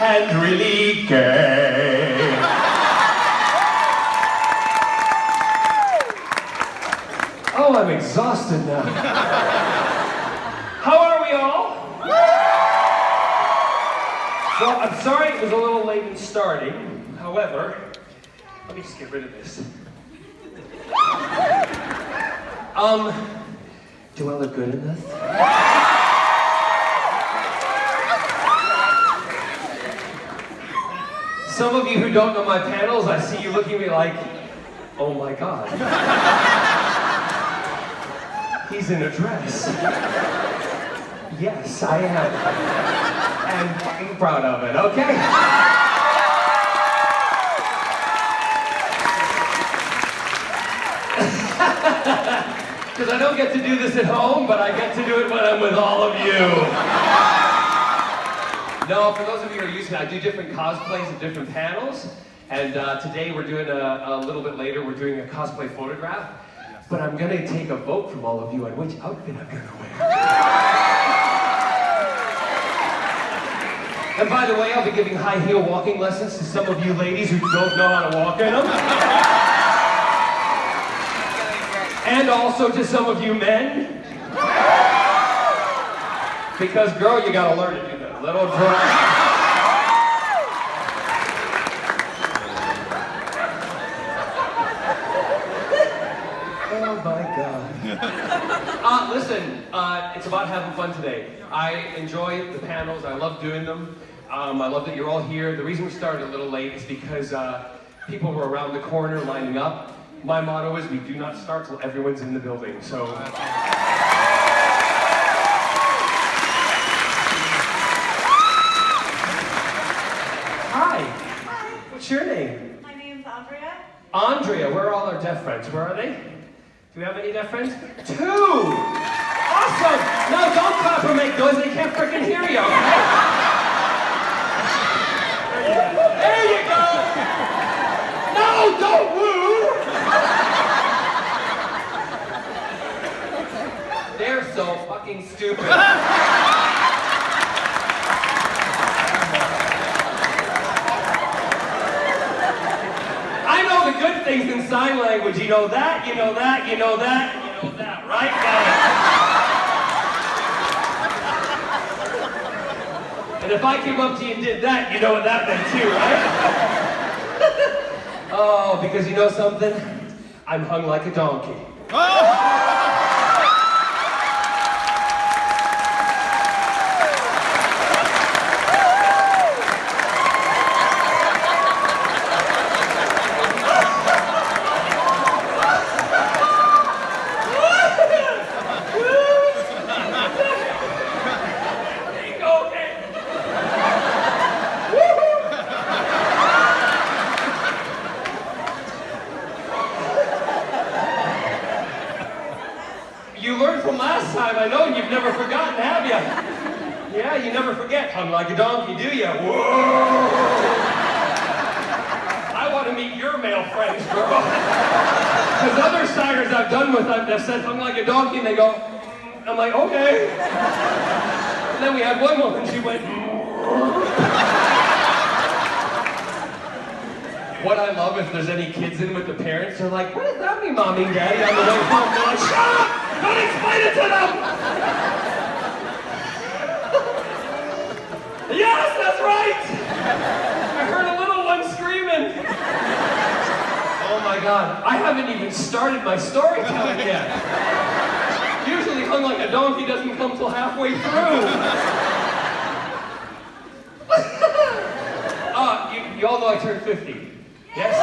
and really gay. Oh, I'm exhausted now. How are we all? Well, I'm sorry it was a little late in starting. However, let me just get rid of this. Do I look good in this? Some of you who don't know my panels, I see you looking at me like, oh my God. He's in a dress. Yes, I am. And fucking proud of it, okay? Because I don't get to do this at home, but I get to do it when I'm with all of you. No, for those of you who are used to it, I do different cosplays at different panels. And today we're doing a little bit later, we're doing a cosplay photograph. But I'm gonna take a vote from all of you on which outfit I'm gonna wear. And by the way, I'll be giving high heel walking lessons to some of you ladies who don't know how to walk in them. And also to some of you men. Because girl, you gotta learn to do that little drag. Oh my God. Listen, it's about having fun today. I enjoy the panels, I love doing them. I love that you're all here. The reason we started a little late is because people were around the corner lining up. My motto is we do not start till everyone's in the building, so. Hi. Hi. What's your name? My name's Andrea. Andrea, where are all our deaf friends? Where are they? Do we have any deaf friends? 2! Awesome! No, don't clap or make noise, they can't freaking hear you, okay? There you go! No, don't woo! They're so fucking stupid. Good things in sign language. You know that, you know that, you know that, you know that, right? And if I came up to you and did that, you know what that meant too, right? Oh, because you know something? I'm hung like a donkey. I know you've never forgotten, have you? Yeah, you never forget. Hung like a donkey, do you? Whoa! I want to meet your male friends, girl. Because other signers I've done with, I've said hung like a donkey, and they go, I'm like, okay. And then we had one woman, she went, What I love, if there's any kids in with the parents, they're like, what does that mean, Mommy and Daddy? On the way home, they're like, shut up! Don't explain it to them! Yes, that's right! I heard a little one screaming. Oh my God, I haven't even started my storytelling yet. Usually hung like a donkey doesn't come till halfway through. You all know I turned 50. Yes?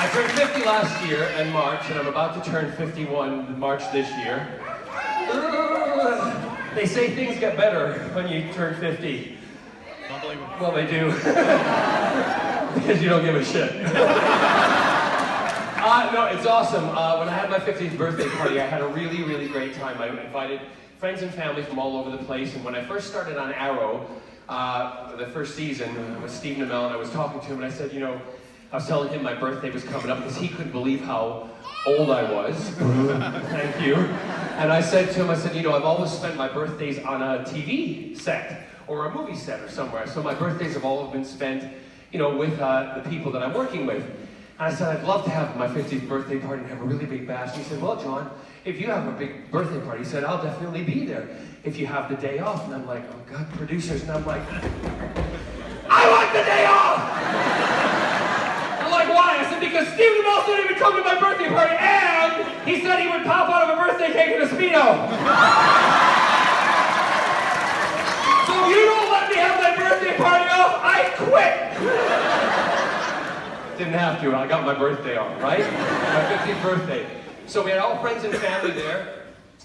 I turned 50 last year in March, and I'm about to turn 51 in March this year. They say things get better when you turn 50. Don't believe it. Well, they do. Because you don't give a shit. No, it's awesome. When I had my 50th birthday party, I had a really, really great time. I invited friends and family from all over the place, and when I first started on Arrow, the first season with Steve Namel, and I was talking to him, and I said, you know, I was telling him my birthday was coming up because he couldn't believe how old I was. Thank you. And I said to him, I said, you know, I've always spent my birthdays on a TV set or a movie set or somewhere. So my birthdays have all been spent, with the people that I'm working with. And I said, I'd love to have my 50th birthday party and have a really big bash. And he said, well, John, if you have a big birthday party, he said, I'll definitely be there if you have the day off. And I'm like, oh God, producers. And I'm like, I want the day off! I'm like, why? I said, because Stephen Bell didn't even come to my birthday party, and he said he would pop out of a birthday cake in a Speedo. So if you don't let me have my birthday party off, I quit! Didn't have to, I got my birthday off, right? My 50th birthday. So we had all friends and family there,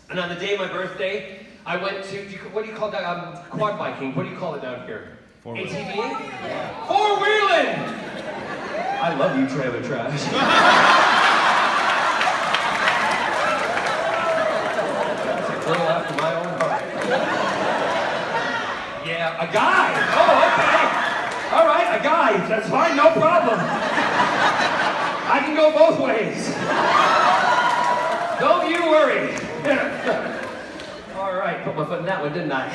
and on the day of my birthday, I went to, what do you call that? Quad biking, what do you call it down here? ATV? Four-wheeling! I love you, trailer trash. That's a girl after my own heart. Yeah, a guy! Oh, okay. All right, a guy. That's fine, no problem. I can go both ways. Don't you worry. All right, put my foot in that one, didn't I?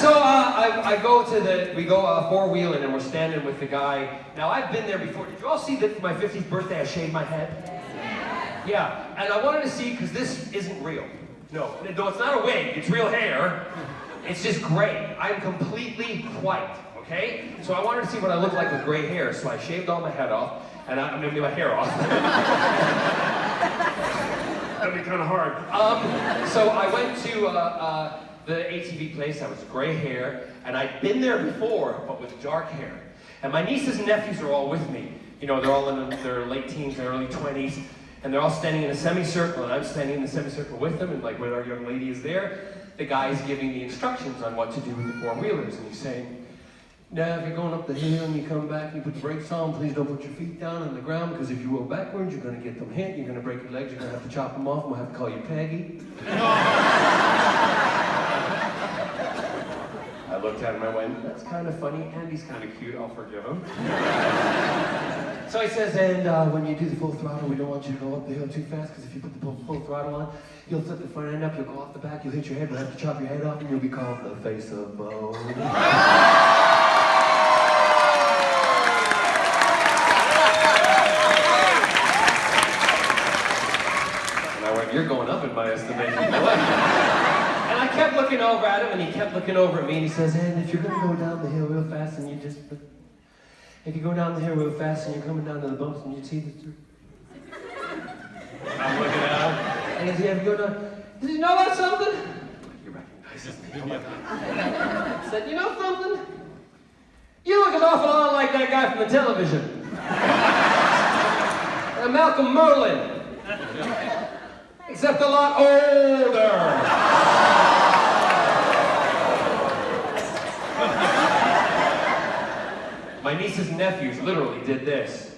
So we go four-wheeling and we're standing with the guy. Now, I've been there before. Did you all see that for my 50th birthday I shaved my head? Yeah, and I wanted to see, because this isn't real. No, it's not a wig, it's real hair. It's just gray. I'm completely white, okay? So I wanted to see what I look like with gray hair, so I shaved all my head off, and my hair off. That'd be kind of hard. So I went to the ATV place. I was gray hair, and I'd been there before, but with dark hair. And my nieces and nephews are all with me. They're all in their late teens, their early 20s, and they're all standing in a semicircle, and I'm standing in the semicircle with them, and like when our young lady is there, the guy's giving the instructions on what to do with the four-wheelers, and he's saying, now, if you're going up the hill and you come back and you put the brakes on, please don't put your feet down on the ground, because if you roll backwards, you're going to get them hit, you're going to break your legs, you're going to have to chop them off, and we'll have to call you Peggy. I looked at him and I went, that's kind of funny, and he's kind of cute, I'll forgive him. So he says, and when you do the full throttle, we don't want you to go up the hill too fast, because if you put the full throttle on, you'll flip the front end up, you'll go off the back, you'll hit your head, we'll have to chop your head off, and you'll be called the face of bone. You're going up in my estimation. And I kept looking over at him, and he kept looking over at me, and he says, and if you're going to go down the hill real fast, and if you go down the hill real fast, and you're coming down to the bumps, and you see the... I'm looking at him, and he said, if you go down, did you know about something? He recognizes me. Oh my God. I said, you know something? You look an awful lot like that guy from the television. Malcolm Merlin. Except a lot older. My nieces and nephews literally did this.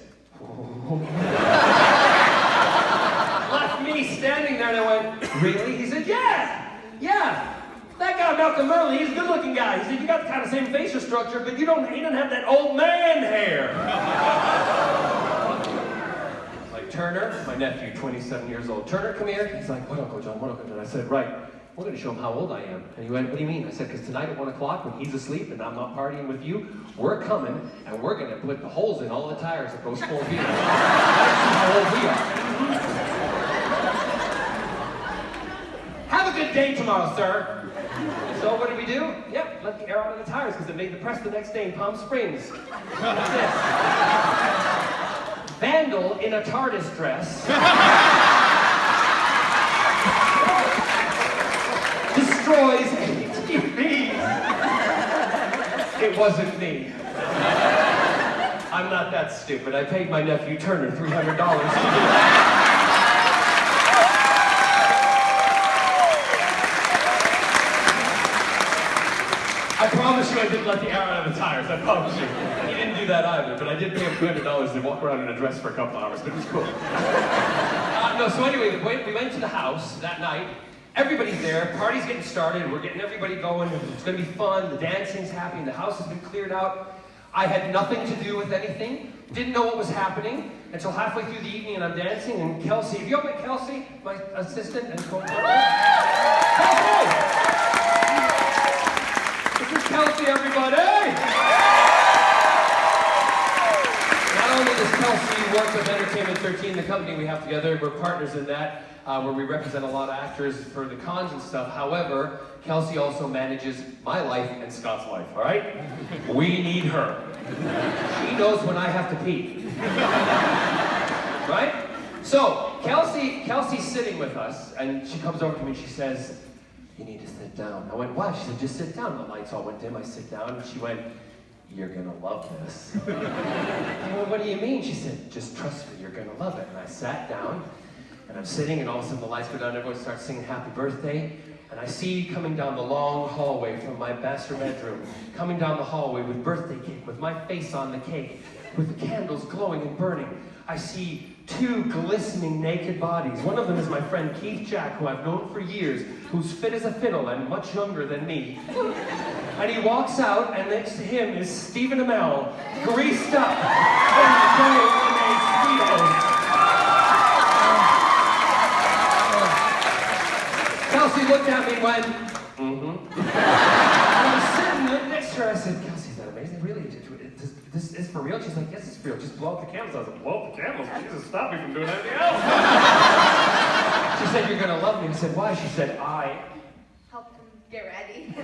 Left me standing there, and I went, really? He said, yeah. That guy, Malcolm Merlin, he's a good-looking guy. He said, you got kind of the same facial structure, but he doesn't have that old man hair. Turner, my nephew, 27 years old. Turner, come here. He's like, what, Uncle John? What, Uncle John? I said, right. We're going to show him how old I am. And he went, what do you mean? I said, because tonight at 1 o'clock, when he's asleep and I'm not partying with you, we're coming and we're going to put the holes in all the tires of those four-wheelers. How old we are. Have a good day tomorrow, sir. So what did we do? Yep, let the air out of the tires because it made the press the next day in Palm Springs. What's this? Vandal in a TARDIS dress destroys ATVs. It wasn't me. I'm not that stupid. I paid my nephew Turner $300 to do that. I promise you I didn't let the air out of the tires, I promise you. He didn't do that either, but I did pay him $200 to walk around in a dress for a couple hours, but it was cool. So anyway, we went to the house that night. Everybody's there, party's getting started, we're getting everybody going, it's gonna be fun, the dancing's happening, the house has been cleared out. I had nothing to do with anything, didn't know what was happening until halfway through the evening and I'm dancing, and Kelsey, have you all met Kelsey, my assistant and co-partner? Kelsey! This is Kelsey, everybody! Not only does Kelsey work with Entertainment 13, the company we have together, we're partners in that, where we represent a lot of actors for the cons and stuff. However, Kelsey also manages my life and Scott's life, all right? We need her. She knows when I have to pee. Right? So, Kelsey's sitting with us, and she comes over to me and she says, "You need to sit down." I went, "Why?" She said, "Just sit down." The lights all went dim. I sit down, and she went, "You're gonna love this." I went, "What do you mean?" She said, "Just trust me, you're gonna love it." And I sat down, and I'm sitting, and all of a sudden the lights go down, and everyone starts singing "Happy Birthday." And I see coming down the long hallway from my master bedroom, coming down the hallway with birthday cake, with my face on the cake, with the candles glowing and burning. I see two glistening naked bodies. One of them is my friend Keith Jack, who I've known for years, who's fit as a fiddle and much younger than me. And he walks out, and next to him is Stephen Amell, greased up, and in a Speedo. Kelsey looked at me and went, "Mm-hmm." And I was sitting next to her. I said, "Kelsey, is that amazing? Really? This is for real?" She's like, "Yes, it's for real. Just blow up the candles." I was like, "Blow up the candles? Jesus, stop me from doing anything else." She said, "You're gonna love me." I said, "Why?" She said, "I helped him get ready."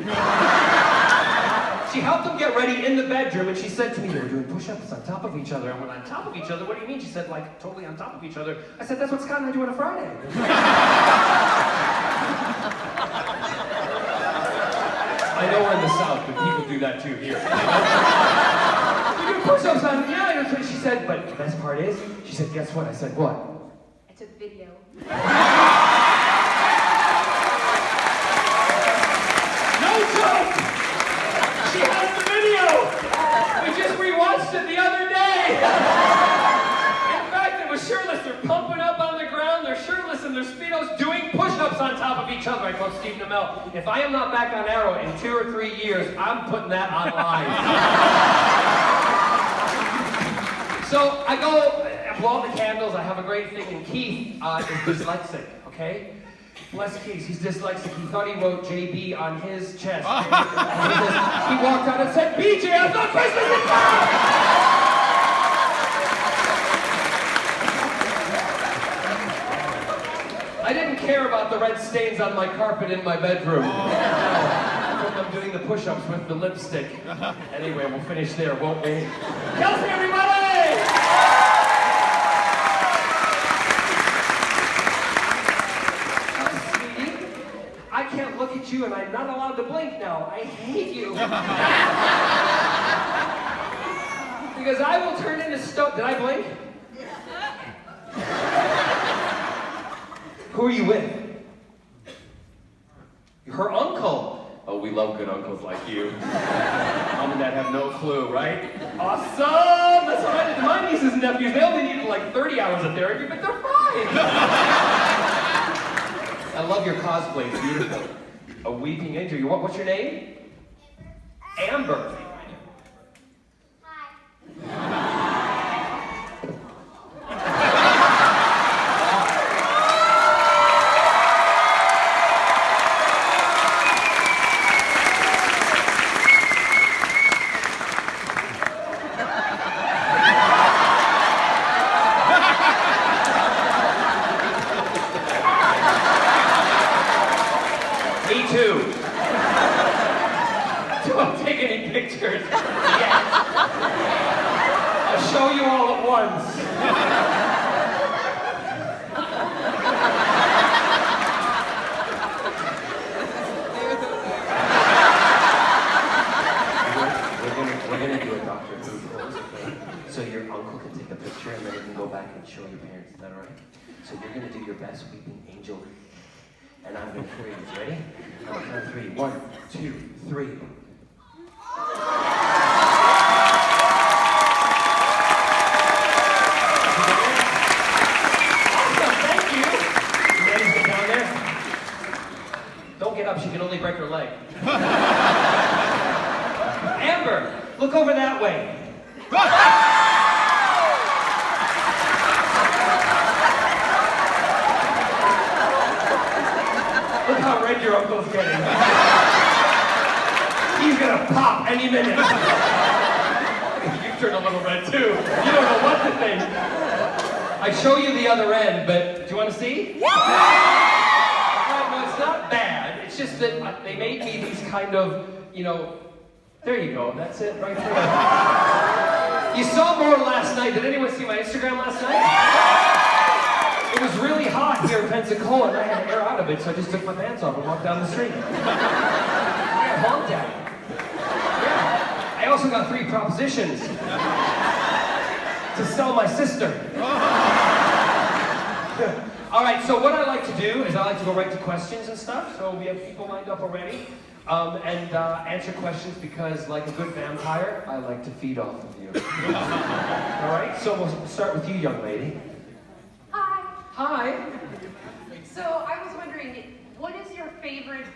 She helped him get ready in the bedroom, and she said to me, "They were doing push-ups on top of each other." I went, "On top of each other? What do you mean?" She said, "Like, totally on top of each other." I said, "That's what Scott and I do on a Friday." I know we're in the South, but people do that too here. We do push-ups on, yeah, that's what she said, but the best part is, she said, "Guess what?" I said, "What?" I took video. No joke! She has the video! We just rewatched it the other day! In fact, it was shirtless. They're pumping up on the ground, they're shirtless in their Speedos doing push-ups on top of each other. I told Stephen Amell, if I am not back on Arrow in 2 or 3 years, I'm putting that online. So I go, I blow out the candles, I have a great thing, and Keith is dyslexic, okay? Bless Keith, he's dyslexic. He thought he wrote JB on his chest. He walked out and said, "BJ, I thought Christmas is coming!" I didn't care about the red stains on my carpet in my bedroom. I'm doing the push-ups with the lipstick. Anyway, we'll finish there, won't we? Kelsey, everybody! Sweetie, I can't look at you, and I'm not allowed to blink now. I hate you. Because I will turn into stone. Did I blink? Who are you with? Her uncle. Oh, we love good uncles like you. Mom and Dad have no clue, right? Awesome! That's what I did to my nieces and nephews. They only needed like 30 hours of therapy, but they're fine. I love your cosplay. It's beautiful. A weeping angel. What's your name? Amber. Me too. Don't take any pictures yet. I'll show you all at once. We're gonna do a Dr. Who pose, okay? So your uncle can take a picture and then you can go back and show your parents. Is that all right? So you're gonna do your best weeping angel. And I'm going to freeze. Ready? I'm going to count 3. 1, 2, 3. Awesome, thank you. You ready to get down there? Don't get up, she can only break her leg. Amber, look over that way. Look how red your uncle's getting. He's gonna any minute. You turn a little red too. You don't know what to think. I show you the other end, but do you want to see? Right, no, it's not bad. It's just that they made me these kind of, there you go. That's it right there. You saw more last night. Did anyone see my Instagram last night? It was really hot here in Pensacola, and I had air out of it, so I just took my pants off and walked down the street. I honked at it. Yeah. I also got 3 propositions to sell my sister. All right, so what I like to do is I like to go right to questions and stuff. So we have people lined up already. And answer questions because, like a good vampire, I like to feed off of you. All right, so we'll start with you, young lady. Hi. Hi. So I was wondering, what is your favorite,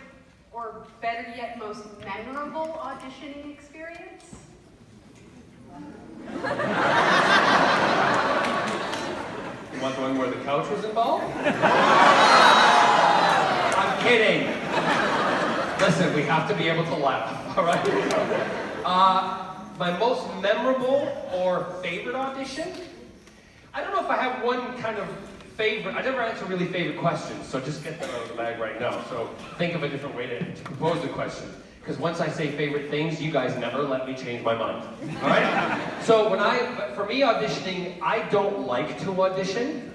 or better yet, most memorable auditioning experience? You want the one where the couch was involved? I'm kidding. Listen, we have to be able to laugh, all right? My most memorable or favorite audition? I don't know if I have one kind of favorite. I never answer really favorite questions, so just get that out of the bag right now. So think of a different way to propose the question. Because once I say favorite things, you guys never let me change my mind, all right? So for me auditioning, I don't like to audition.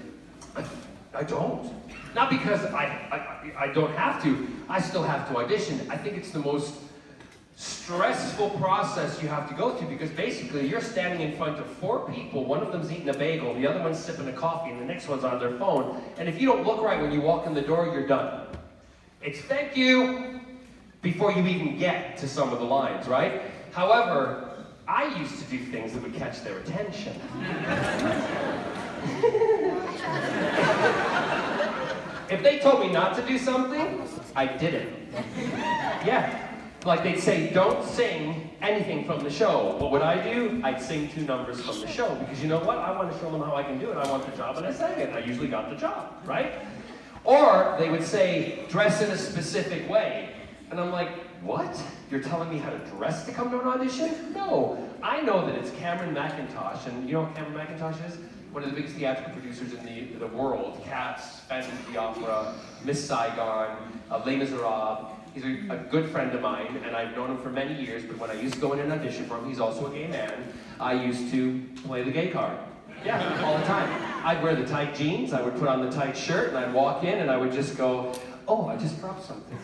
I don't. Not because I don't have to, I still have to audition. I think it's the most stressful process you have to go through because basically you're standing in front of 4 people, one of them's eating a bagel, the other one's sipping a coffee, and the next one's on their phone. And if you don't look right when you walk in the door, you're done. It's thank you before you even get to some of the lines, right? However, I used to do things that would catch their attention. If they told me not to do something, I did it. Yeah. Like they'd say, don't sing anything from the show. What would I do? I'd sing 2 numbers from the show. Because you know what? I want to show them how I can do it. I want the job and I sang it. I usually got the job, right? Or they would say, dress in a specific way. And I'm like, what? You're telling me how to dress to come to an audition? No. I know that it's Cameron McIntosh. And you know what Cameron McIntosh is? One of the biggest theatrical producers in the world. Cats, Phantom of the Opera, Miss Saigon, Les Miserables. He's a good friend of mine, and I've known him for many years, but when I used to go in and audition for him, he's also a gay man, I used to play the gay card. Yeah, all the time. I'd wear the tight jeans, I would put on the tight shirt, and I'd walk in, and I would just go, oh, I just dropped something.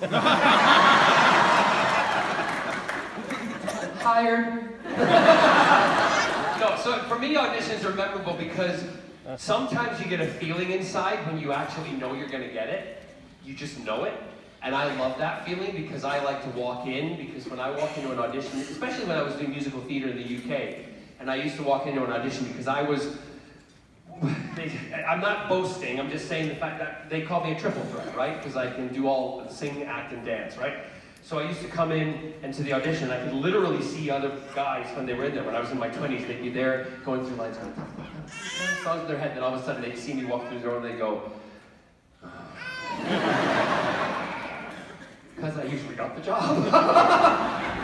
Hired. No, so for me, auditions are memorable because sometimes you get a feeling inside when you actually know you're gonna get it. You just know it. And I love that feeling because I like to walk in, because when I walk into an audition, especially when I was doing musical theater in the UK, and I used to walk into an audition because I'm not boasting, I'm just saying the fact that they call me a triple threat, right? Because I can do all sing, act, and dance, right? So I used to come in and to the audition, I could literally see other guys when they were in there. When I was in my 20s, they'd be there going through lines, songs in their head, then all of a sudden they'd see me walk through the door and they'd go, because I usually got the job.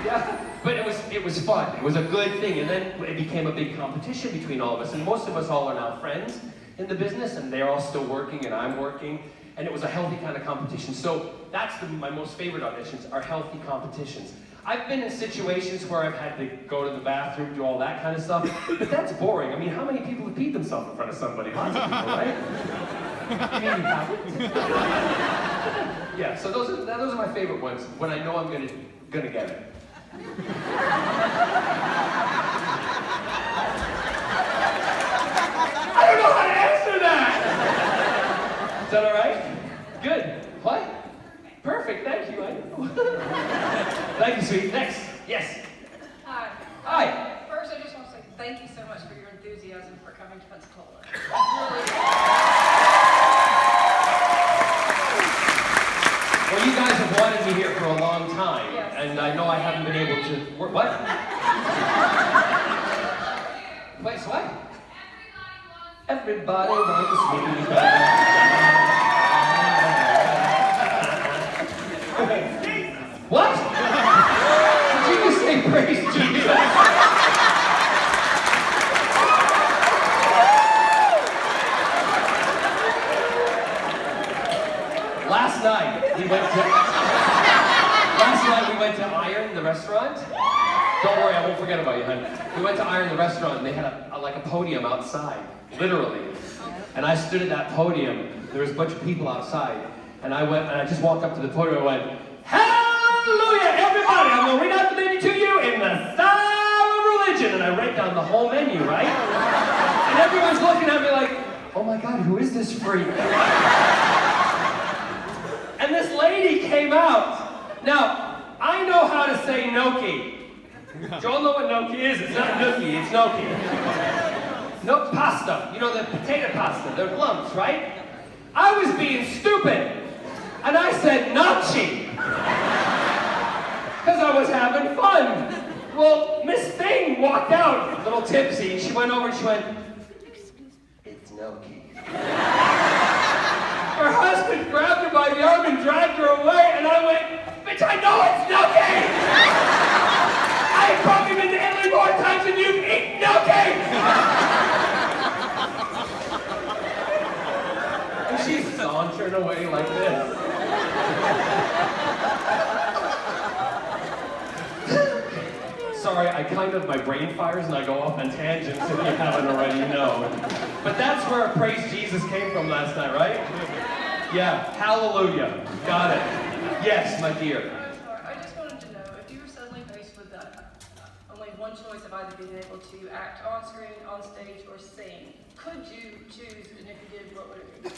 Yeah, but it was fun. It was a good thing, and then it became a big competition between all of us. And most of us all are now friends in the business, and they're all still working, and I'm working. And it was a healthy kind of competition. So that's my most favorite auditions, are healthy competitions. I've been in situations where I've had to go to the bathroom, do all that kind of stuff, but that's boring. I mean, how many people have peed themselves in front of somebody? Lots of people, right? Yeah, so those are my favorite ones when I know I'm gonna get it. I don't know how to answer that. Is that all right? Good. What? Perfect. Thank you. I know. Thank you, sweet. Next. Yes. Hi. Hi. First, I just want to say thank you so much for your enthusiasm for coming to Pensacola. Well, you guys have wanted me here for a long time, Yes. and I know I haven't been able to. What? Wait, so what? Everybody wants me back. What? Did you just say praise restaurant? Don't worry, I won't forget about you, honey. We went to iron the restaurant and they had like a podium outside, literally. And I stood at that podium. There was a bunch of people outside. And I just walked up to the podium and went, "Hallelujah, everybody! I'm gonna read out the menu to you in the style of religion." And I read down the whole menu, right? And everyone's looking at me like, "Oh my God, who is this freak?" And this lady came out. Now, I know how to say gnocchi. Do you all know what gnocchi is? It's not gnocchi, it's gnocchi. No, pasta. You know, the potato pasta. They're lumps, right? I was being stupid. And I said gnocchi. Because I was having fun. Well, Miss Thing walked out, a little tipsy. She went over and she went, "It's gnocchi." Her husband grabbed her by the arm and dragged her away, and I went, "Bitch, I know it's gnocchi! I've probably been to Italy more times than you've eaten gnocchi!" And she sauntered away like this. Sorry, my brain fires and I go off on tangents if you haven't already known. But that's where Praise Jesus came from last night, right? Yeah, hallelujah. Got it. Yes, my dear. I just wanted to know, if you were suddenly faced with only one choice of either being able to act on screen, on stage, or sing, could you choose, and if you did, what would it be?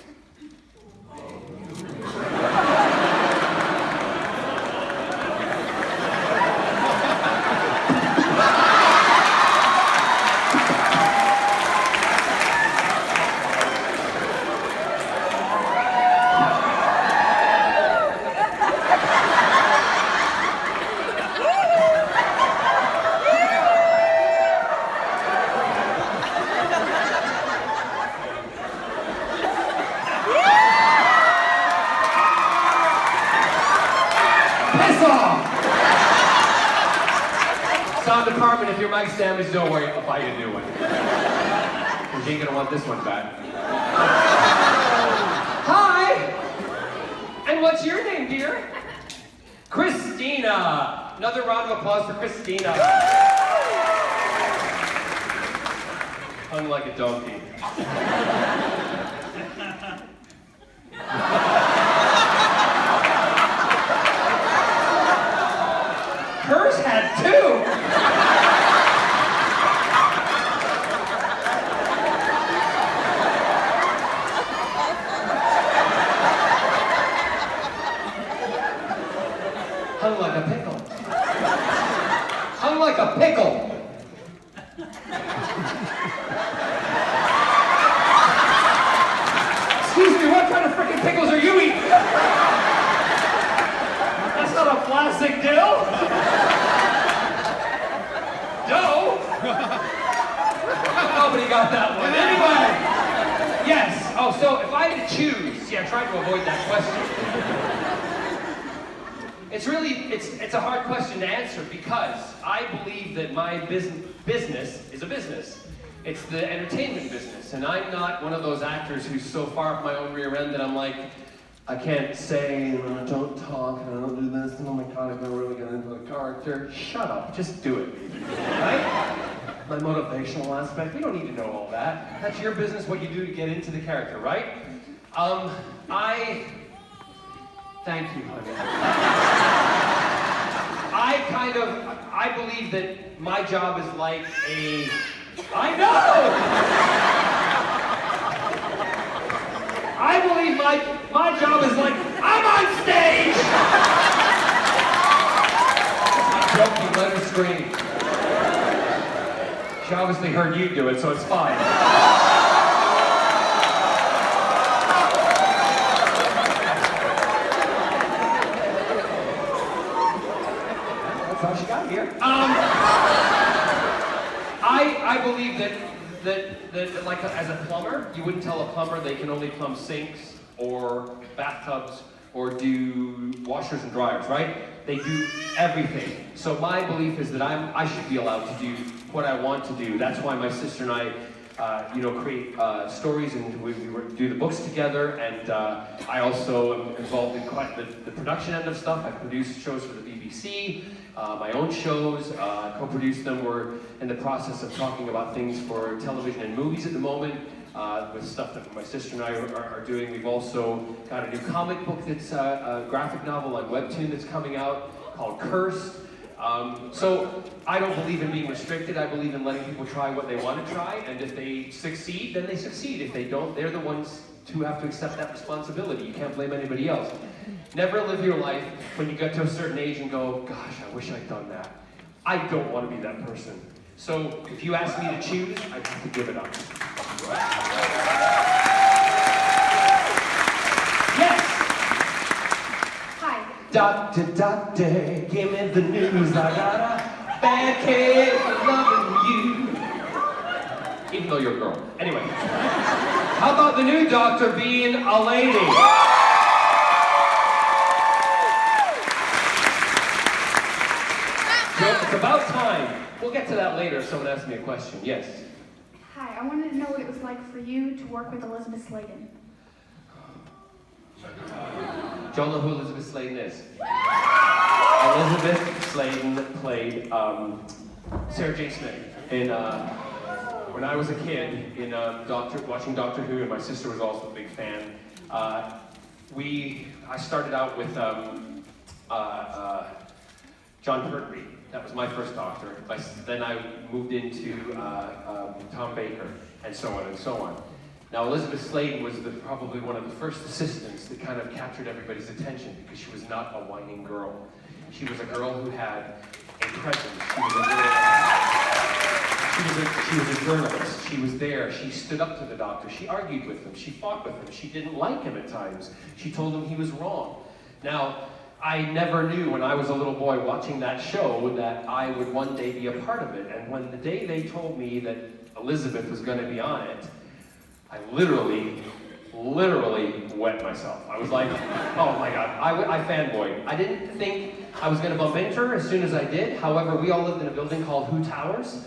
Sound department, if your mic's damaged, don't worry, I'll buy you a new one. Because you ain't gonna want this one back. Hi! And what's your name, dear? Christina! Another round of applause for Christina. Hung like a donkey. Hers had two! Hung like a pickle. Hung like a pickle. Excuse me, what kind of frickin' pickles are you eating? That's not a plastic dill. Dough? Nobody got that one. Anyway, yes. Oh, so if I had to choose, yeah, try to avoid that question. It's a hard question to answer because I believe that my business is a business. It's the entertainment business, and I'm not one of those actors who's so far up my own rear end that I'm like, I can't say, and I don't talk, and I don't do this, and oh my God, I'm gonna really get into the character. Shut up, just do it, right? My motivational aspect, we don't need to know all that. That's your business, what you do to get into the character, right? Thank you, honey. I believe that my job is like I know! I believe my job is like, I'm on stage! I'm joking, let her scream. She obviously heard you do it, so it's fine. That's how she got here. I believe that like as a plumber, you wouldn't tell a plumber they can only plumb sinks or bathtubs or do washers and dryers, right? They do everything. So my belief is that I should be allowed to do what I want to do. That's why my sister and I create stories, and we do the books together. And I also am involved in quite the production end of stuff. I produce shows for the BBC, my own shows, co-produce them. We're in the process of talking about things for television and movies at the moment, with stuff that my sister and I are doing. We've also got a new comic book that's a graphic novel on Webtoon that's coming out called Cursed. So I don't believe in being restricted. I believe in letting people try what they want to try, and if they succeed, then they succeed. If they don't, they're the ones who have to accept that responsibility. You can't blame anybody else. Never live your life when you get to a certain age and go, gosh, I wish I'd done that. I don't want to be that person. So if you ask me to choose, I have to give it up. Yes! Hi. Doctor, doctor, give me the news. I got a bad case of loving you. Even though you're a girl. Anyway. How about the new doctor being a lady? It's about time. We'll get to that later if someone asks me a question. Yes? Hi, I wanted to know what it was like for you to work with Elizabeth Sladen. Do y'all know who Elizabeth Sladen is? Elizabeth Sladen played Sarah J. Smith in when I was a kid in watching Doctor Who, and my sister was also a big fan. I started out with John Pertwee. That was my first doctor. Then I moved into Tom Baker, and so on and so on. Now, Elizabeth Sladen was probably one of the first assistants that kind of captured everybody's attention, because she was not a whining girl. She was a girl who had a presence. She was a journalist. She was there. She stood up to the doctor. She argued with him. She fought with him. She didn't like him at times. She told him he was wrong. Now, I never knew when I was a little boy watching that show that I would one day be a part of it. And when the day they told me that Elizabeth was going to be on it, I literally wet myself. I was like, oh my God, I fanboyed. I didn't think I was going to bump into her as soon as I did. However, we all lived in a building called Who Towers,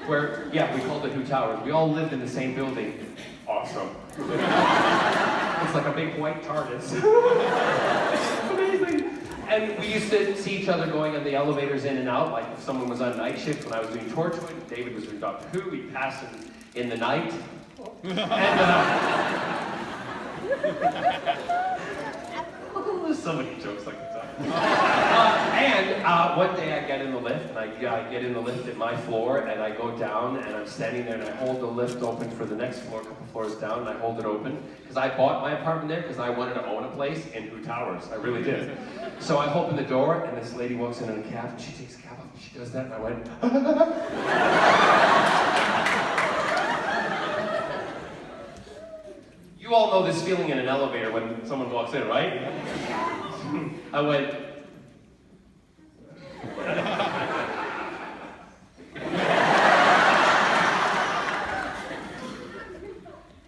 where, yeah, we called it Who Towers. We all lived in the same building. Awesome. It's like a big white TARDIS. Amazing. And we used to see each other going on the elevators in and out, like if someone was on night shift when I was doing Torchwood, David was doing Doctor Who, we'd pass in the night. And there's so many jokes like that. And one day I get in the lift, and I get in the lift at my floor, and I go down, and I'm standing there, and I hold the lift open for the next floor, a couple floors down, and I hold it open, because I bought my apartment there because I wanted to own a place in Who Towers. I really did. So I open the door, and this lady walks in a cab, and she takes the cab off, and she does that, and I went, You all know this feeling in an elevator when someone walks in, right? I went,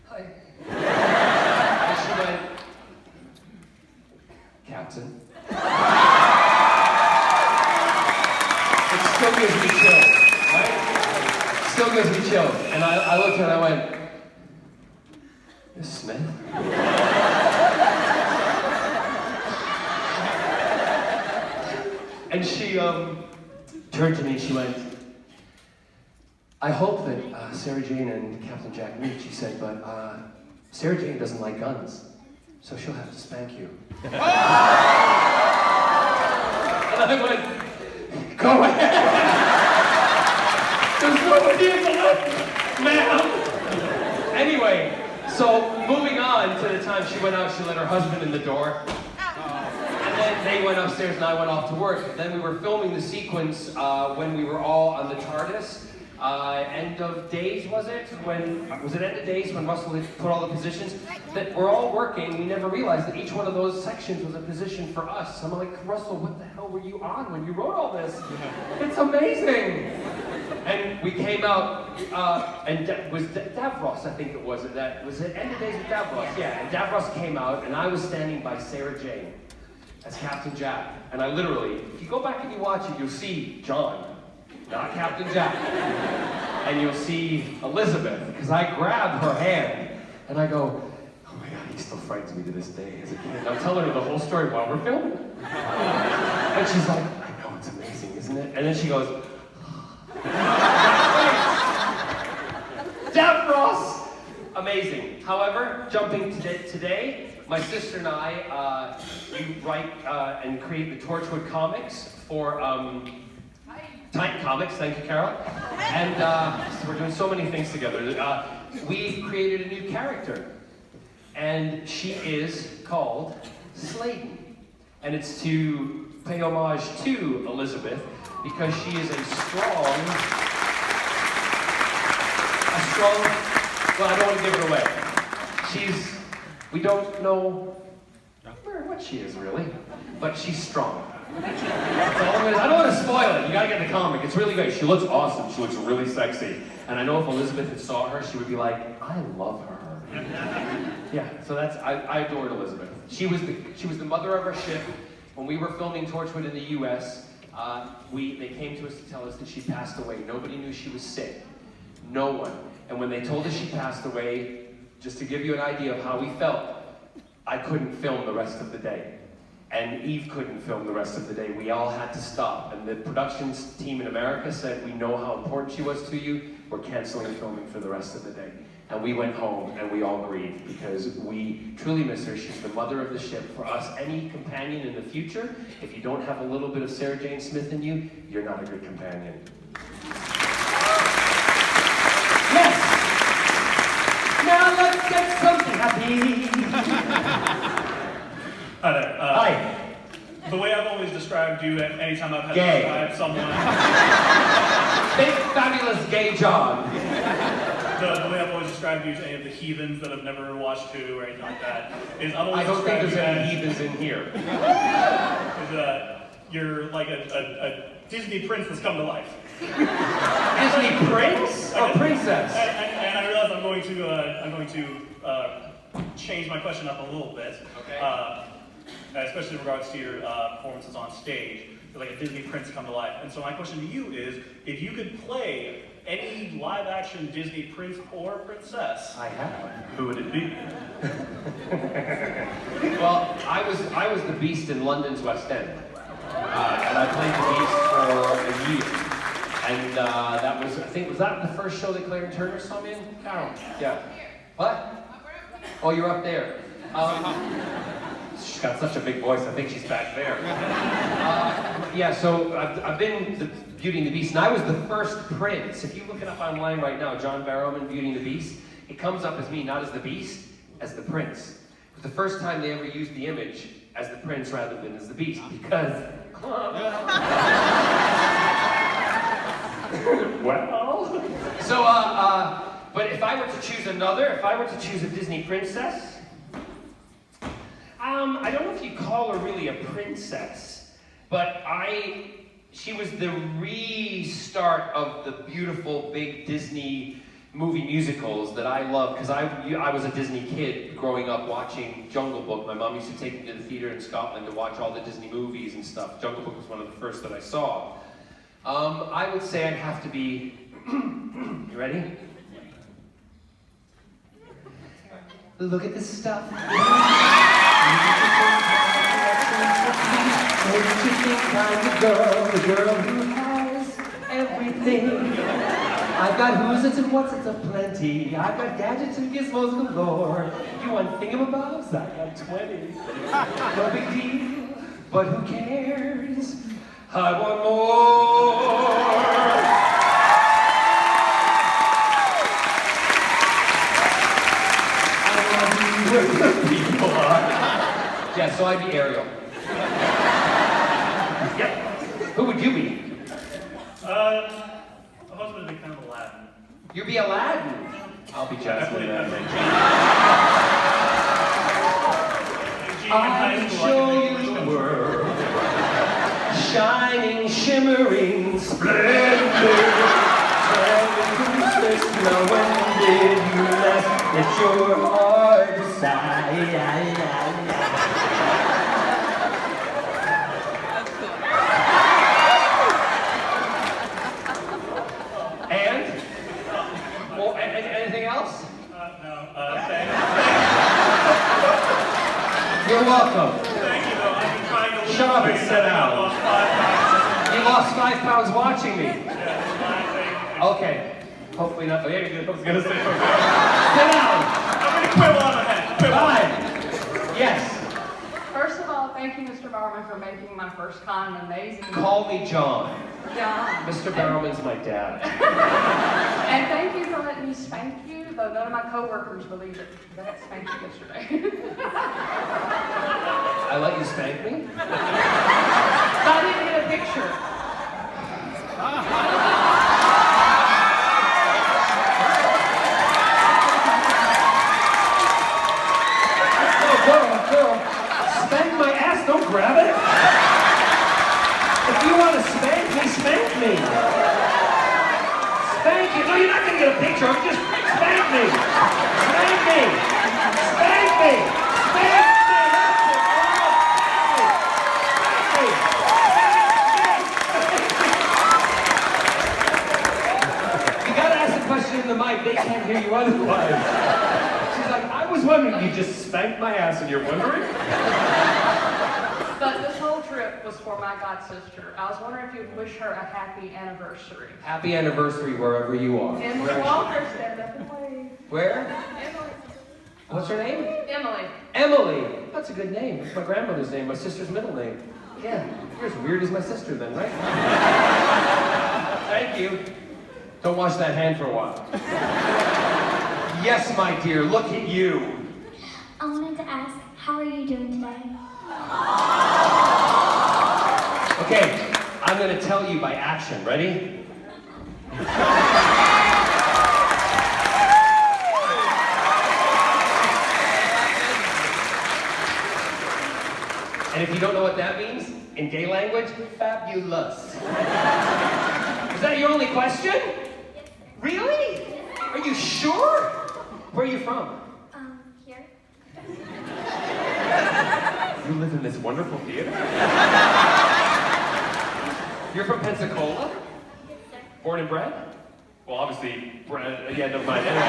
Hi. And she went, Captain. It still gives me chills, right? Still gives me chills. And I looked at her and I went, Miss Smith? And she turned to me and she went, I hope that Sarah Jane and Captain Jack meet, she said, but Sarah Jane doesn't like guns, so she'll have to spank you. And I went, go ahead! There's nobody in the lift, ma'am! Anyway, so moving on to the time she went out, she let her husband in the door. And then they went upstairs and I went off to work. Then we were filming the sequence when we were all on the TARDIS. End of days, was it? Was it end of days when Russell had put all the positions? That we're all working, we never realized that each one of those sections was a position for us. I'm like, Russell, what the hell were you on when you wrote all this? It's amazing! And we came out, and was Davros, I think it was. Was it End of Days with Davros? Yeah, and Davros came out, and I was standing by Sarah Jane as Captain Jack. And I literally, if you go back and you watch it, you'll see John, not Captain Jack. and you'll see Elizabeth, because I grab her hand, and I go, oh my God, he still frightens me to this day as a kid. And I'm telling her the whole story while we're filming. And she's like, I know, it's amazing, isn't it? And then she goes, Dad Ross! Amazing. However, jumping to today, my sister and I, we write and create the Torchwood comics for Titan Comics, thank you, Carol. And so we're doing so many things together. We've created a new character, and she is called Sladen. And it's to pay homage to Elizabeth, because she is a strong, well, I don't want to give it away. We don't know what she is really, but she's strong. That's all I don't want to spoil it. You gotta get the comic. It's really great. She looks awesome. She looks really sexy. And I know if Elizabeth had saw her, she would be like, I love her. Yeah, so I adored Elizabeth. She was the mother of our ship. When we were filming Torchwood in the US, they came to us to tell us that she passed away. Nobody knew she was sick. No one. And when they told us she passed away, just to give you an idea of how we felt, I couldn't film the rest of the day. And Eve couldn't film the rest of the day. We all had to stop. And the production team in America said, we know how important she was to you. We're canceling filming for the rest of the day. And we went home and we all grieved because we truly miss her. She's the mother of the ship. For us, any companion in the future, if you don't have a little bit of Sarah Jane Smith in you, you're not a good companion. Yes! Now let's get something happy. Hi there. Hi. The way I've always described you, anytime I've had Gay. to describe someone, Big, fabulous gay John. the way I've always described you to any of the heathens that have never watched Who or anything like that, is I've I always don't think described there's you any heathens in here. you're like a Disney prince that's come to life. Disney prince or princess? And I realize I'm going to change my question up a little bit. Okay. Especially in regards to your performances on stage. You're like a Disney prince come to life. And so my question to you is, if you could play any live-action Disney prince or princess, I have. who would it be? Well, I was the Beast in London's West End, and I played the Beast for a year. And that was, I think, was that the first show that Claire and Turner saw me in? Carol? Yeah. What? Oh, you're up there. She's got such a big voice, I think she's back there. Yeah, so I've been the Beauty and the Beast, and I was the first prince. If you look it up online right now, John Barrowman, Beauty and the Beast, it comes up as me, not as the Beast, as the prince. It was the first time they ever used the image as the prince rather than as the Beast, because... well... So, but if I were to choose a Disney princess, I don't know if you call her really a princess, but she was the restart of the beautiful big Disney movie musicals that I love, because I was a Disney kid growing up watching Jungle Book. My mom used to take me to the theater in Scotland to watch all the Disney movies and stuff. Jungle Book was one of the first that I saw. I would say I'd have to be, you ready? Look at this stuff. Don't you think I'm the girl who has everything? I've got who's it's and what's it's aplenty. I've got gadgets and gizmos galore. You want thingamabobs? I got 20. No big deal, but who cares? I want more. Where the people are. Yeah, so I'd be Ariel. Yep. Who would you be? I was going to be kind of Aladdin. You'd be Aladdin. I'll be Jasmine. I'll show you the world. Shining, shimmering, splendid. Tell me Christmas, now when did you last let your heart decide? And You're welcome. Thank you, though. I've been trying to lose Shut up and weight. sit I down. lost 5 pounds. You lost 5 pounds watching me. Yeah, Okay. Hopefully not. Oh, yeah, I was gonna say. Sit down. I'm gonna quibble on my head. Quibble. Fine. Yes. First of all, thank you, Mr. Barrowman, for making my first con an amazing Call me John. job. Mr. Barrowman's my dad. And thank you for letting me spank you, though none of my coworkers believe it. That spanked you yesterday. I let you spank me? I didn't get a picture. Girl, spank my ass, don't grab it. If you want to spank me, spank me. Spank you. No, you're not gonna get a picture of it, just spank me. Spank me. Spank me. Spank me. You gotta ask the question in the mic, they can't hear you otherwise. She's like, I was wondering, you just spanked my ass and you're wondering? But this whole trip was for my god sister. I was wondering if you'd wish her a happy anniversary. Happy anniversary wherever you are. Emily Where is she? Walker, stand up and wave. Where? Emily. What's her name? Emily. Emily. That's a good name. It's my grandmother's name, my sister's middle name. Yeah, you're as weird as my sister then, right? Thank you. Don't wash that hand for a while. Yes, my dear, look at you. I wanted to ask, how are you doing today? Okay, I'm gonna tell you by action. Ready? And if you don't know what that means, in gay language, fabulous. Is that your only question? Really? Are you sure? Where are you from? Here. You live in this wonderful theater? You're from Pensacola? Born and bred? Well, obviously, bred. Yeah, never mind. Anyway.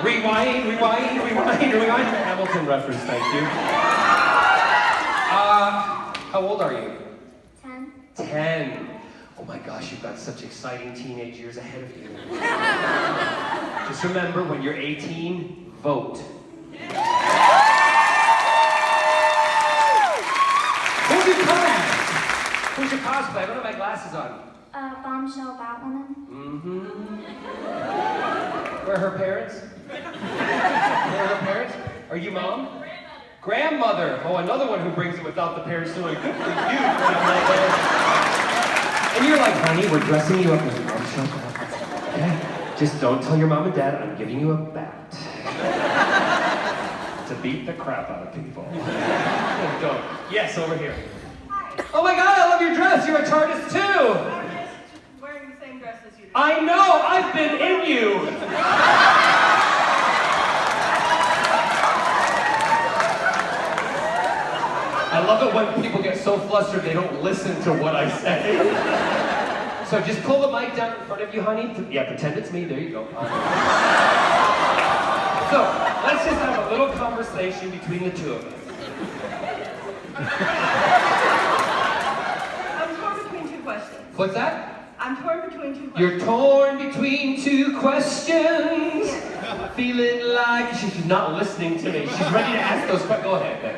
Rewind. Hamilton reference, thank you. How old are you? 10. 10. Oh my gosh, you've got such exciting teenage years ahead of you. Just remember, when you're 18, vote. Who's your cosplay? Who's your cosplay? I don't have my glasses on. Bombshell Batwoman. Mm-hmm. Where are her parents? Where are her parents? Are you mom? Grandmother. Oh, another one who brings it without the parents doing. Good for you, grandmother. And you're like, honey, we're dressing you up as a bombshell. Okay? Just don't tell your mom and dad I'm giving you a bat. To beat the crap out of people. Don't. Yes, over here. Hi. Oh my God, I love your dress. You're a TARDIS too. I'm just wearing the same dress as you. I know, I've been in you. I love it when people get so flustered they don't listen to what I say. So just pull the mic down in front of you, honey. Yeah, pretend it's me. There you go. So let's just have a little conversation between the two of us. I'm torn between two questions. What's that? I'm torn between two questions. You're torn between two questions. Feeling like she's not listening to me. She's ready to ask those questions. Go ahead, then.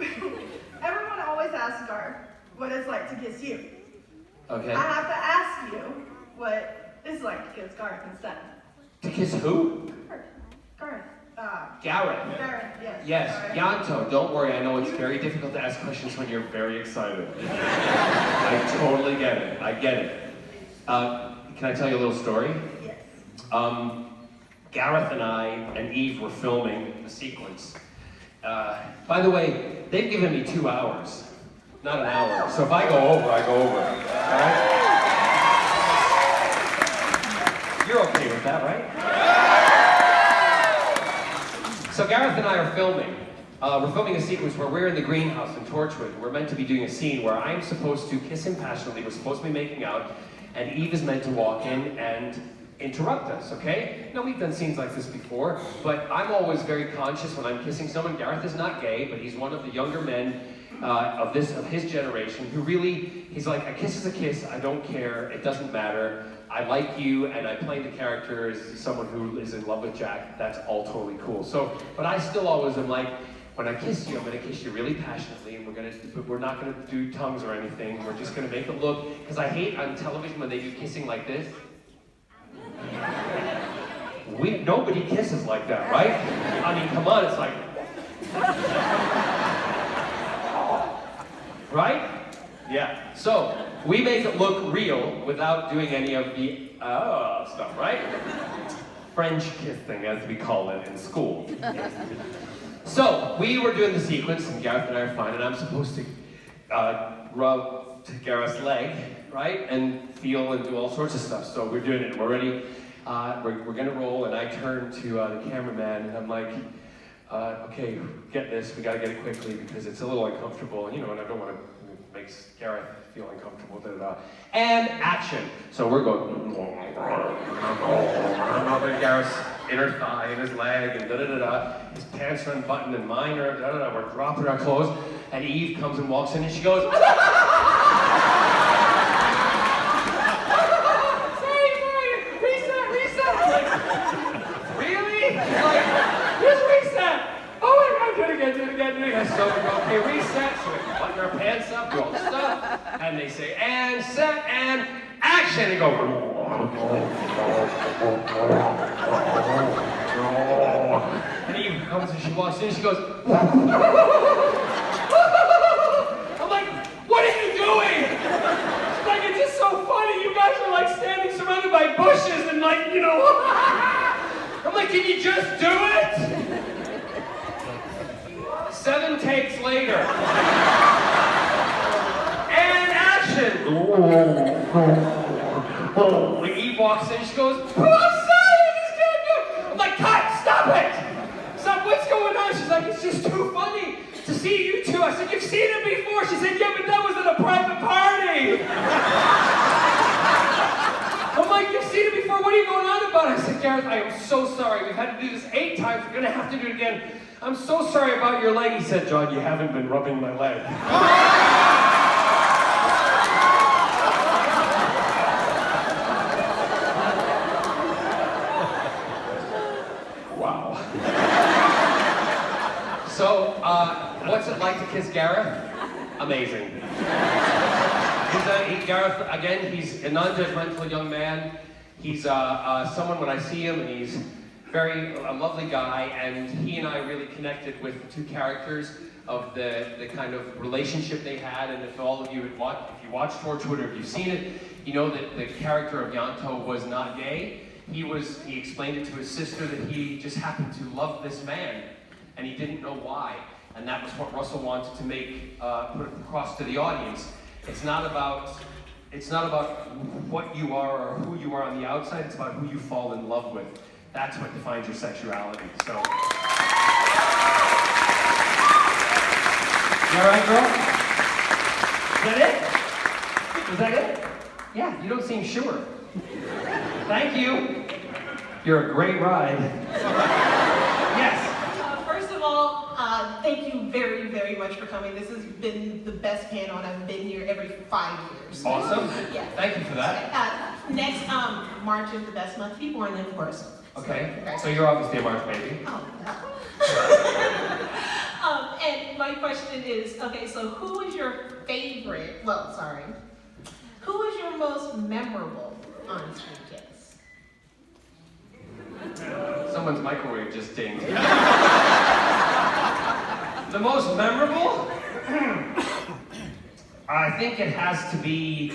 Okay, everyone always asks Garth what it's like to kiss you. Okay. I have to ask you what it's like to kiss Garth instead. To kiss who? Garth. Garrett. Gareth, yes. Yes, Sorry. Yanto. Don't worry. I know it's very difficult to ask questions when you're very excited. I totally get it. I get it. Can I tell you a little story? Yes. Gareth and I and Eve were filming a sequence. By the way, they've given me 2 hours, not an hour. So if I go over, I go over. All right? You're okay with that, right? So Gareth and I are filming. We're filming a sequence where we're in the greenhouse in Torchwood. We're meant to be doing a scene where I'm supposed to kiss him passionately. We're supposed to be making out, and Eve is meant to walk in and interrupt us, okay? Now, we've done scenes like this before, but I'm always very conscious when I'm kissing someone. Gareth is not gay, but he's one of the younger men of his generation who really, he's like, a kiss is a kiss, I don't care, it doesn't matter. I like you, and I play the character as someone who is in love with Jack. That's all totally cool. So, but I still always am like, when I kiss you, I'm gonna kiss you really passionately, and we're not gonna do tongues or anything. We're just gonna make it look, because I hate on television when they do kissing like this. Nobody kisses like that, right? I mean, come on, it's like, right? Yeah. So we make it look real without doing any of the stuff, right? French kissing, as we call it in school. So we were doing the sequence, and Gareth and I are fine, and I'm supposed to rub to Gareth's leg, right, and feel and do all sorts of stuff. So we're doing it. We're ready. We're gonna roll, and I turn to the cameraman, and I'm like, okay, get this. We gotta get it quickly because it's a little uncomfortable, and I don't want to make Gareth feel uncomfortable. And action. So we're going. I'm rubbing Gareth's inner thigh and his leg, and His pants are unbuttoned, and mine are We're dropping our clothes, and Eve comes and walks in, and she goes. So we go, okay, reset, so we button our pants up, do all the stuff, and they say, and set, and action, and go, and Eve comes and she walks in, and she goes, I'm like, what are you doing? She's like, it's just so funny, you guys are like standing surrounded by bushes, and like, I'm like, can you just do it? 7 takes later. And action! When Eve walks in, she goes, I'm sorry, I just can't do it. I'm like, cut, stop it! Stop, what's going on? She's like, it's just too funny to see you two. I said, you've seen it before. She said, yeah, but that was at a private party. I'm like, you've seen it before, what are you going on about? I said, Gareth, I am so sorry. We've had to do this 8 times. We're gonna have to do it again. I'm so sorry about your leg. He said, John, you haven't been rubbing my leg. Wow. So, what's it like to kiss Gareth? Amazing. Gareth, again, he's a non-judgmental young man. He's someone, when I see him, and he's a lovely guy, and he and I really connected with the 2 characters of the kind of relationship they had. And if all of you if you watched Torchwood, or if you've seen it, you know that the character of Yanto was not gay. He explained it to his sister that he just happened to love this man, and he didn't know why. And that was what Russell wanted to put across to the audience. It's not about what you are or who you are on the outside. It's about who you fall in love with. That's what defines your sexuality. So, you all right, girl? Is that it? Was that it? Yeah, you don't seem sure. Thank you. You're a great ride. Yes. First of all, thank you very, very much for coming. This has been the best panel, and I've been here every 5 years. Awesome. Yeah. Thank you for that. Next, March is the best month to be born, then of course. Okay. So you're obviously a March baby. Oh, no. And my question is, okay, so who is your favorite, who is your most memorable on-screen kiss? Someone's microwave just dinged. The most memorable? I think it has to be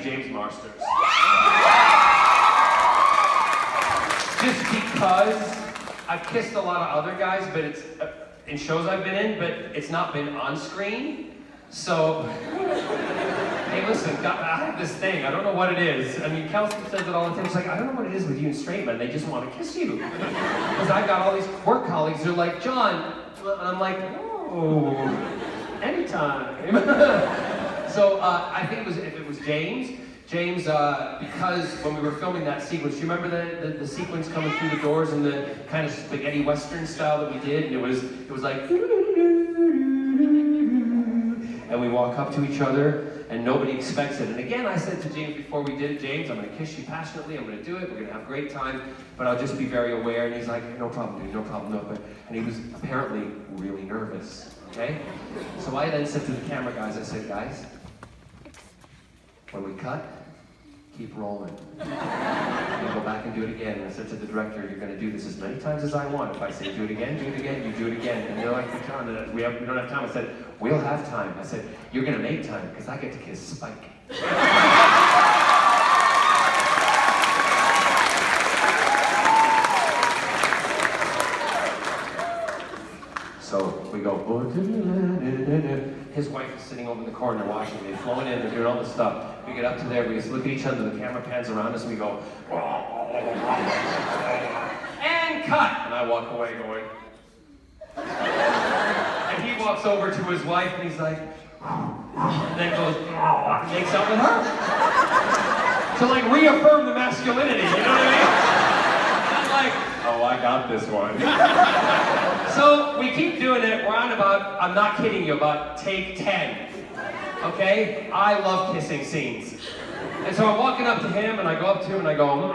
James Marsters. Just because I've kissed a lot of other guys, but it's in shows I've been in, but it's not been on screen. So, hey, listen, I have this thing. I don't know what it is. I mean, Kelsey says it all the time. She's like, I don't know what it is with you and straight men. They just want to kiss you. Because I've got all these work colleagues who are like, John, and I'm like, oh, anytime. So I think if it was James, James, because when we were filming that sequence, do you remember the sequence coming through the doors in the kind of spaghetti western style that we did? And it was like, and we walk up to each other, and nobody expects it. And again, I said to James before we did it, James, I'm going to kiss you passionately, I'm going to do it, we're going to have a great time, but I'll just be very aware. And he's like, no problem, dude, no problem, no. And he was apparently really nervous, okay? So I then said to the camera guys, I said, guys, when we cut, keep rolling. And go back and do it again. And I said to the director, you're going to do this as many times as I want. If I say do it again, you do it again. And they're like, John, we don't have time. I said, we'll have time. I said, you're going to make time because I get to kiss Spike. So we go, his wife is sitting over in the corner watching. They've flown in, they're doing all this stuff. We get up to there, we just look at each other, the camera pans around us, and we go, and cut! And I walk away going, and he walks over to his wife, and he's like, and then goes, makes out with her. To like reaffirm the masculinity, you know what I mean? And I'm like, oh, I got this one. So we keep doing it. We're on about, I'm not kidding you, about take 10. Okay? I love kissing scenes. And so I'm walking up to him and I go up to him and I go,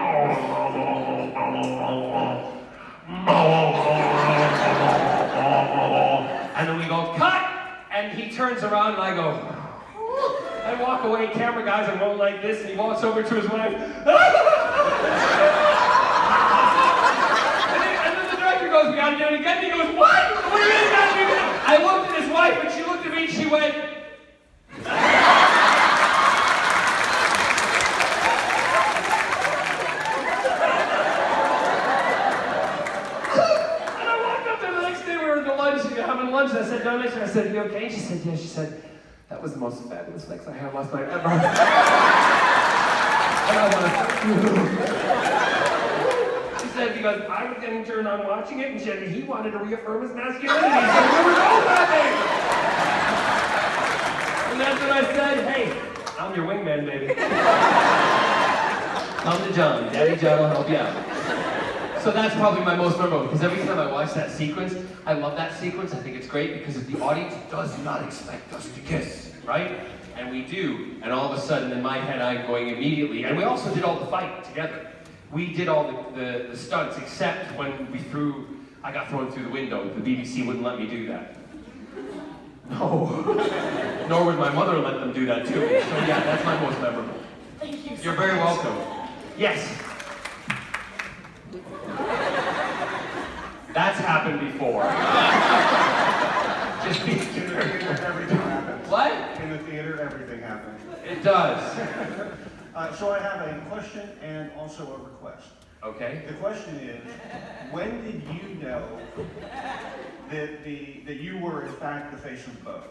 and then we go, cut! And he turns around and I go, I walk away, camera guys are going like this, and he walks over to his wife. Goes, we gotta do it again. He goes, what? What do you mean gotta do it again? I looked at his wife and she looked at me and she went, and I walked up there the next day, we were having lunch, and I said, no, I said, you okay? She said, yeah. She said, that was the most fabulous sex I had last night ever. And I want to thank you. Because I was getting turned on watching it, and he wanted to reaffirm his masculinity, so we were both happy! And that's when I said, hey, I'm your wingman, baby. Come to John. Daddy John will help you out. So that's probably my most memorable, because every time I watch that sequence, I love that sequence. I think it's great because the audience does not expect us to kiss, right? And we do, and all of a sudden, in my head, I'm going immediately, and we also did all the fight together. We did all the stunts, except when I got thrown through the window. The BBC wouldn't let me do that. No. Nor would my mother let them do that to me. So yeah, that's my most memorable. Thank you so You're very much. welcome. Yes. That's happened before. Just be Everything happens. What? In the theater, everything happens. It does. So I have a question and also a request. Okay. The question is, when did you know that you were in fact the face of the boat?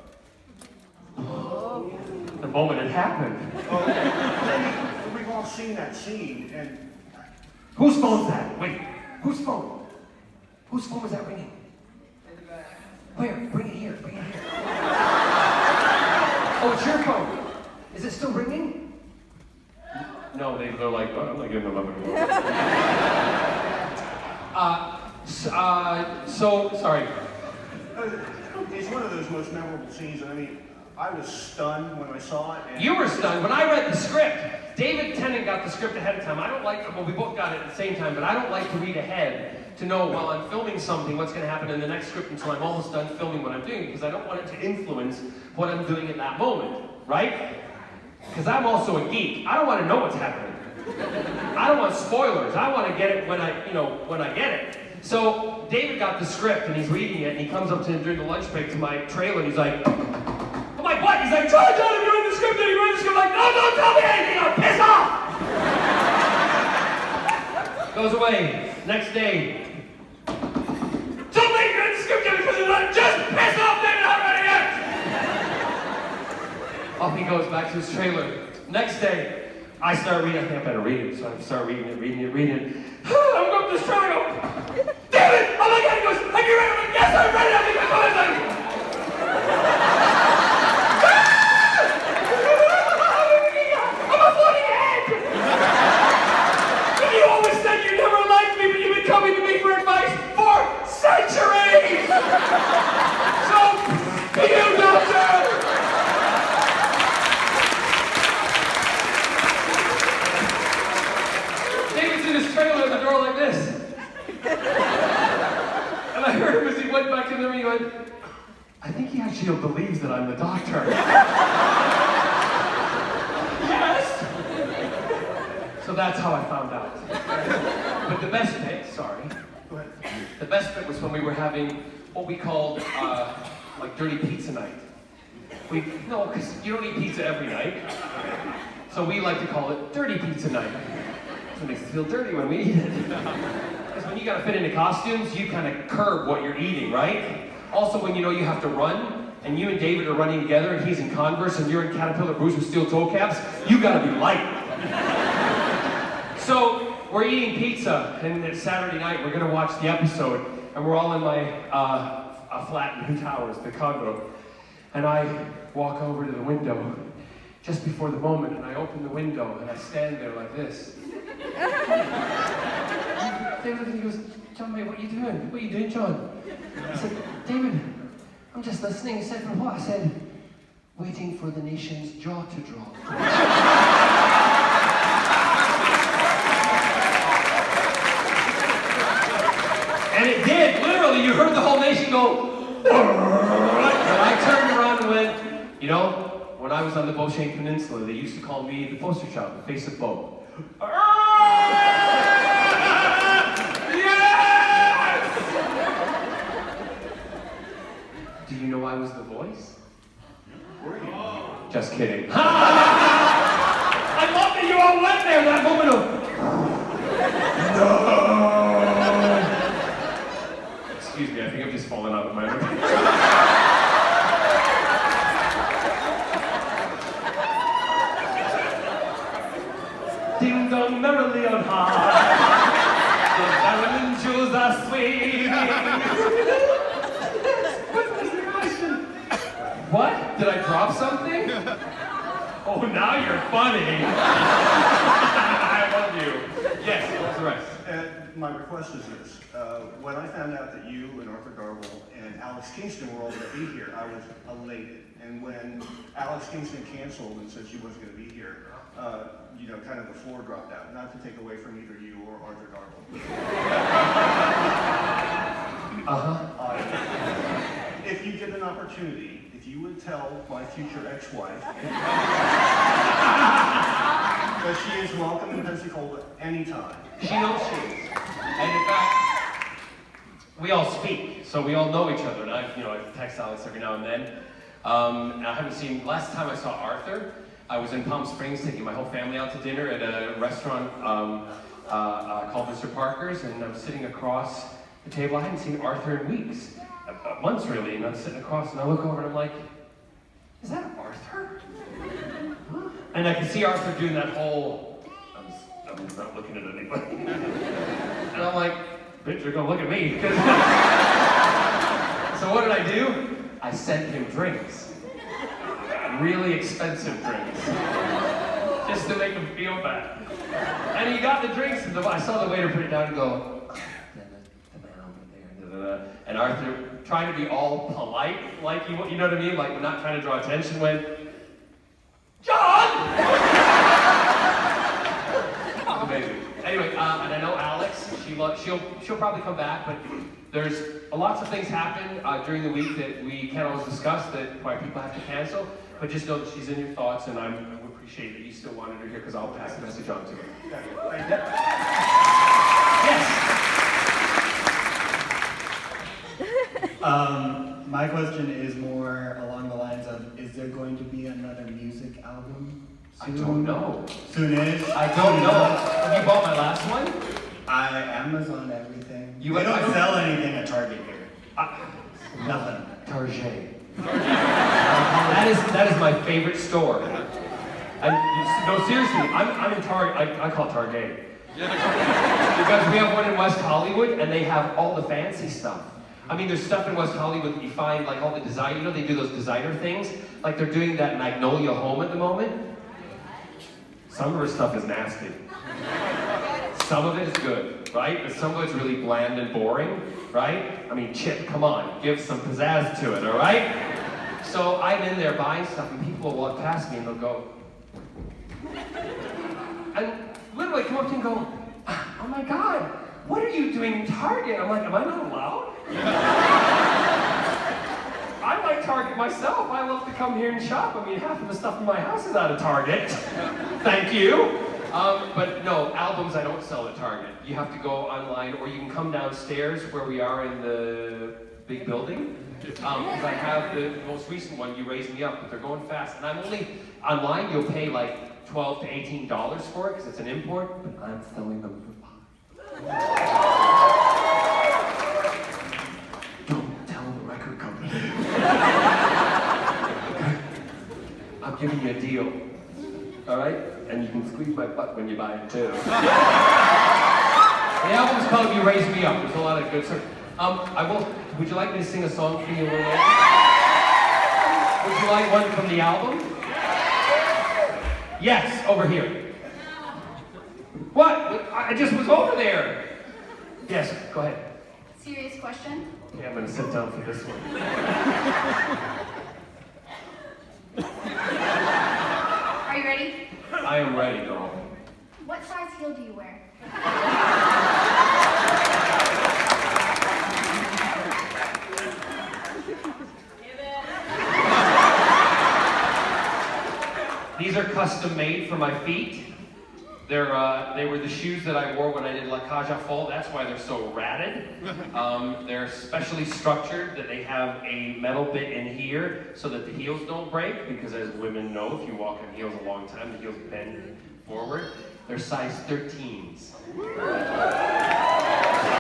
The moment it happened. We've all seen that scene, and Whose phone's that? Wait, whose phone? Whose phone was that ringing? Where? Bring it here, bring it here. Oh, it's your phone. Is it still ringing? No, they're like, oh, I'm not giving them up anymore. Sorry. it's one of those most memorable scenes. I mean, I was stunned when I saw it. And You were stunned when I read the script. David Tennant got the script ahead of time. I don't like, well, we both got it at the same time, but I don't like to read ahead to know while I'm filming something what's going to happen in the next script until I'm almost done filming what I'm doing, because I don't want it to influence what I'm doing at that moment, right? Because I'm also a geek. I don't want to know what's happening. I don't want spoilers. I want to get it when I get it. So David got the script and he's reading it and he comes up to him during the lunch break to my trailer and he's like, I'm like, what? He's like, John, I'm doing the script and he read the script. I'm like, no, don't tell me anything. I'll piss off. Goes away. Next day. Don't make me read the script yet because you're like, just piss off, David. I'm ready yet. Off he goes back to his trailer. Next day, I start reading. I think I better read it. So I start reading it. I'm going up this trailer. Damn it! Oh my God! He goes, are you ready? I'm like, yes, I'm ready. I think I'm going. I'm a floating head. this. And I heard him as he went back in the room, he went, I think he actually believes that I'm the doctor. Yes! So that's how I found out. But the best bit, sorry, the best bit was when we were having what we called like dirty pizza night. No, because you don't eat pizza every night. So we like to call it dirty pizza night. It makes us feel dirty when we eat it. Because when you gotta fit into costumes, you kind of curb what you're eating, right? Also, when you know you have to run, and you and David are running together, and he's in Converse, and you're in Caterpillar boots with steel toe caps, you gotta be light. So, we're eating pizza, and it's Saturday night, we're gonna watch the episode, and we're all in my flat in Towers, the condo. And I walk over to the window, just before the moment, and I open the window, and I stand there like this. David, he goes, John, mate, what are you doing? What are you doing, John? I said, David, I'm just listening. He said, for what? I said, waiting for the nation's jaw to drop. And it did, literally. You heard the whole nation go, and I turned around and went, you know, when I was on the Beauchene Peninsula, they used to call me the poster child, the face of Beau. Yes! Do you know I was the voice? Were you? Just kidding. I love that you all went there, that moment of... No! Excuse me, I think I'm just falling out of my room. Ding dong merrily on high, the barrowman jewels are swinging. What was the question? What? Did I drop something? Oh, now you're funny. I love you. Yes, what's the rest? My request is this. When I found out that you and Arthur Garble and Alex Kingston were all going to be here, I was elated. And when Alex Kingston canceled and said she wasn't going to be here, you know, kind of the floor dropped out. Not to take away from either you or Arthur Garble. If you get an opportunity, if you would tell my future ex-wife that she is welcome in Pensacola anytime. She knows she is. And in fact, we all speak, so we all know each other. And I text Alex every now and then. And I haven't seen, last time I saw Arthur, I was in Palm Springs taking my whole family out to dinner at a restaurant called Mr. Parker's, and I'm sitting across the table. I hadn't seen Arthur in weeks, months really, and I'm sitting across and I look over and I'm like, is that Arthur? Huh? And I can see Arthur doing that whole, I'm not looking at anybody. And I'm like, bitch, you're gonna look at me. So what did I do? I sent him drinks. Really expensive drinks. Just to make him feel bad. And he got the drinks, and I saw the waiter put it down and go, the man over there. And Arthur, trying to be all polite, like you know what I mean? Like not trying to draw attention, went, John! Amazing. Anyway, and I know Alex, she'll probably come back, but there's lots of things happen during the week that we can't always discuss, that why people have to cancel. But just know that she's in your thoughts, and I appreciate that you still wanted her here, because I'll pass the message on to her. Yes. My question is more along the lines of: is there going to be another music album soon? I don't know. Soonish? I don't know. Have you bought my last one? I Amazon everything. You don't sell anything at Target here. Nothing. Target. That is my favorite store. No, seriously, I'm in Target. I call it Target. Because we have one in West Hollywood, and they have all the fancy stuff. I mean, there's stuff in West Hollywood that you find, like all the design, you know, they do those designer things. Like they're doing that Magnolia Home at the moment. Some of her stuff is nasty. Some of it is good, right? But some of it's really bland and boring, right? I mean, Chip, come on, give some pizzazz to it, all right? So I'm in there buying stuff, and people will walk past me and they'll go, and literally come up to me and go, oh my God, what are you doing in Target? I'm like, am I not allowed? I like Target myself. I love to come here and shop. I mean, half of the stuff in my house is out of Target. Thank you. But no, albums I don't sell at Target. You have to go online, or you can come downstairs where we are in the big building. Because I have the most recent one, You Raise Me Up, but they're going fast. And I'm only, online you'll pay like $12 to $18 for it, because it's an import, but I'm selling them for $5. Don't tell the record company. I'm giving you a deal. All right? And you can squeeze my butt when you buy it too. The album's called You Raise Me Up. There's a lot of good stuff. Would you like me to sing a song for you a little later? Would you like one from the album? Yes, over here. What? I just was over there. Yes, go ahead. Serious question. Okay, I'm gonna sit down for this one. Are you ready? I am ready, girl. What size heel do you wear? These are custom made for my feet. They were the shoes that I wore when I did La Cage aux Folles. That's why they're so ratted. They're specially structured that they have a metal bit in here so that the heels don't break, because as women know, if you walk in heels a long time, the heels bend forward. They're size 13s.